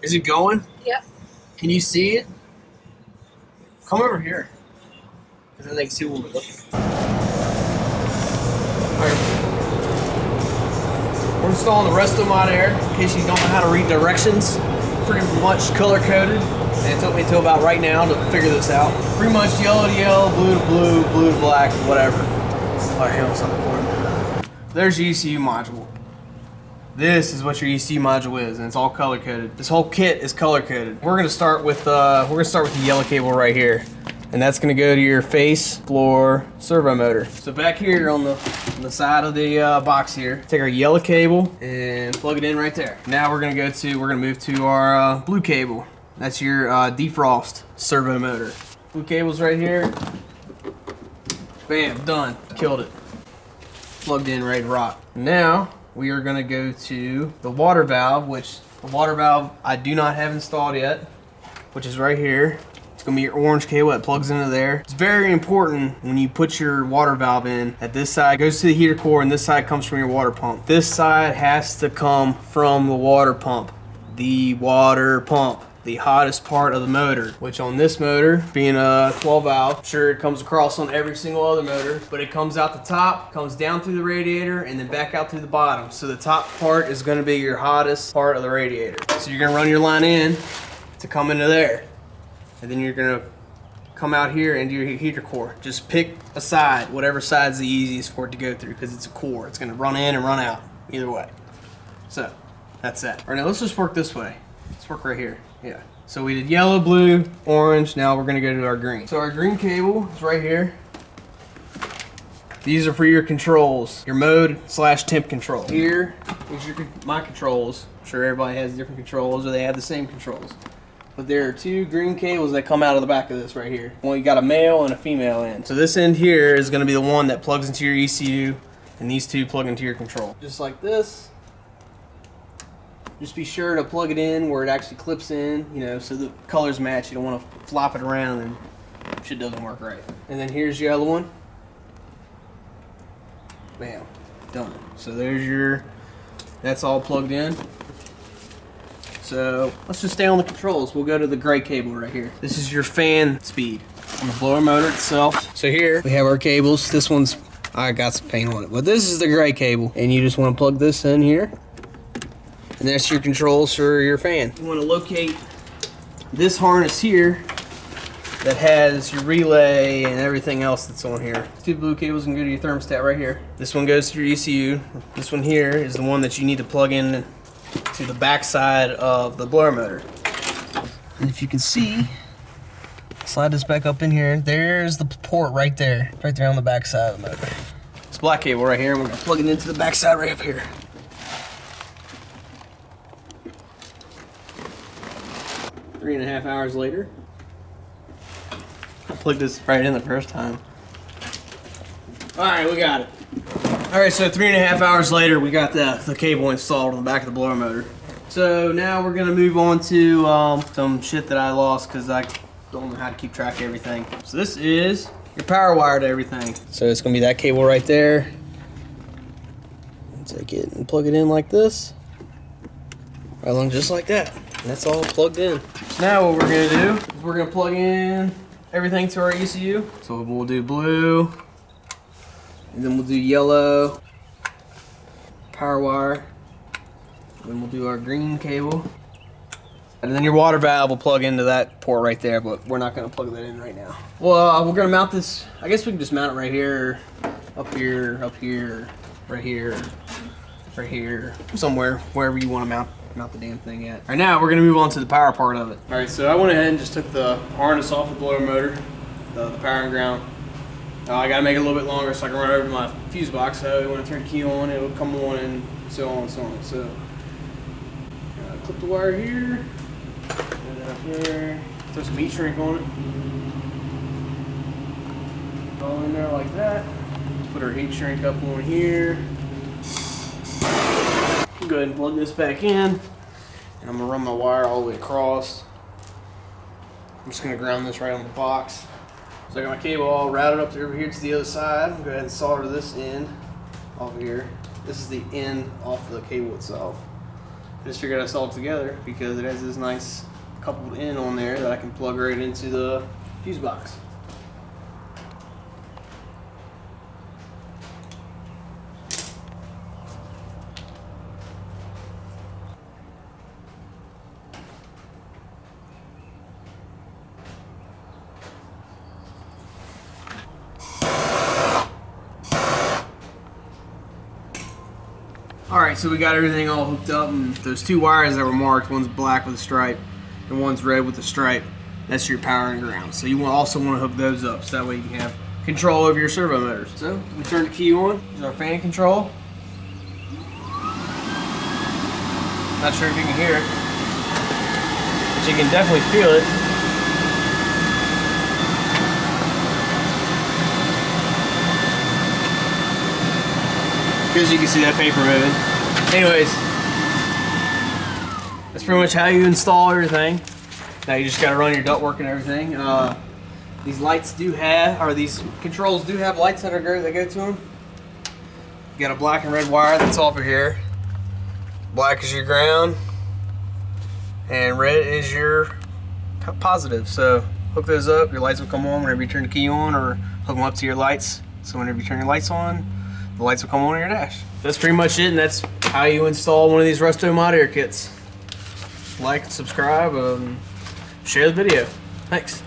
Is it going? Yep. Can you see it? Come over here. Because then they can see what we're looking at. Alright. We're installing the restomod air in case you don't know how to read directions. Pretty much color coded. And it took me until about right now to figure this out. Pretty much yellow to yellow, blue to blue, blue to black, whatever. Alright, hang on something for it. There's your ECU module. This is what your ECU module is, and it's all color coded. This whole kit is color coded. We're gonna start with the yellow cable right here, and that's gonna go to your face, floor, servo motor. So back here on the side of the box here, take our yellow cable and plug it in right there. Now we're gonna move to our blue cable. That's your defrost servo motor. Blue cable's right here. Bam, done. Killed it. Plugged in, ready to rock. Now we are going to go to the water valve, which the water valve I do not have installed yet, which is right here. It's going to be your orange cable that plugs into there. It's very important when you put your water valve in that this side goes to the heater core and this side comes from your water pump. This side has to come from the water pump. The water pump. The hottest part of the motor, which on this motor, being a 12 valve, sure it comes across on every single other motor, but it comes out the top, comes down through the radiator, and then back out through the bottom. So the top part is gonna be your hottest part of the radiator. So you're gonna run your line in to come into there. And then you're gonna come out here into your heater core. Just pick a side, whatever side's the easiest for it to go through, because it's a core. It's gonna run in and run out, either way. So, that's that. All right, now let's just work this way. Let's work right here. Yeah. So we did yellow, blue, orange. Now we're gonna go to our green. So our green cable is right here. These are for your controls, your mode / temp control. Here is my controls. I'm sure everybody has different controls or they have the same controls. But there are two green cables that come out of the back of this right here. Well, you got a male and a female end. So this end here is gonna be the one that plugs into your ECU, and these two plug into your control. Just like this. Just be sure to plug it in where it actually clips in, you know, so the colors match. You don't want to flop it around and shit doesn't work right. And then here's your other one. Bam, done. So there's that's all plugged in. So let's just stay on the controls. We'll go to the gray cable right here. This is your fan speed on the blower motor itself. So here we have our cables. This one's, I got some paint on it, but this is the gray cable. And you just want to plug this in here. And that's your controls for your fan. You want to locate this harness here that has your relay and everything else that's on here. Two blue cables can go to your thermostat right here. This one goes to your ECU. This one here is the one that you need to plug in to the back side of the blower motor. And if you can see, slide this back up in here. There's the port right there on the back side of the motor. This black cable right here, and we're gonna plug it into the back side right up here. 3.5 hours later. I plugged this right in the first time. Alright, we got it. Alright, so 3.5 hours later, we got the cable installed on the back of the blower motor. So now we're going to move on to some shit that I lost because I don't know how to keep track of everything. So this is your power wire to everything. So it's going to be that cable right there. Take it and plug it in like this. Right along just like that. And that's all plugged in. So now what we're gonna do is we're gonna plug in everything to our ECU. So we'll do blue, and then we'll do yellow, power wire, and then we'll do our green cable. And then your water valve will plug into that port right there, but we're not gonna plug that in right now. Well, we're gonna mount this, I guess we can just mount it right here, up here, right here, right here, somewhere, wherever you wanna mount the damn thing at. All right, now we're gonna move on to the power part of it. All right, so I went ahead and just took the harness off the blower motor, the power and ground. I gotta make it a little bit longer so I can run over to my fuse box. So when I turn the key on, it will come on, and so on and so on. So clip the wire here, and then up here, throw some heat shrink on it. All in there like that. Put our heat shrink up on here. Go ahead and plug this back in, and I'm gonna run my wire all the way across. I'm just gonna ground this right on the box. So I got my cable all routed up over here to the other side. I'm gonna go ahead and solder this end off of here. This is the end off the cable itself. I just figured I'd install it together because it has this nice coupled in on there that I can plug right into the fuse box. Alright, so we got everything all hooked up, and those two wires that were marked, one's black with a stripe and one's red with a stripe, that's your power and ground. So you also want to hook those up so that way you can have control over your servo motors. So we turn the key on. Here's our fan control. Not sure if you can hear it, but you can definitely feel it. Because you can see that paper moving. Anyways, that's pretty much how you install everything. Now you just got to run your ductwork and everything. These lights do have, or these controls do have lights that go to them. You got a black and red wire that's off of here. Black is your ground, and red is your positive. So hook those up. Your lights will come on whenever you turn the key on, or hook them up to your lights. So whenever you turn your lights on, the lights will come on your dash. That's pretty much it, and that's how you install one of these restomod air kits. Like, subscribe, share the video. Thanks.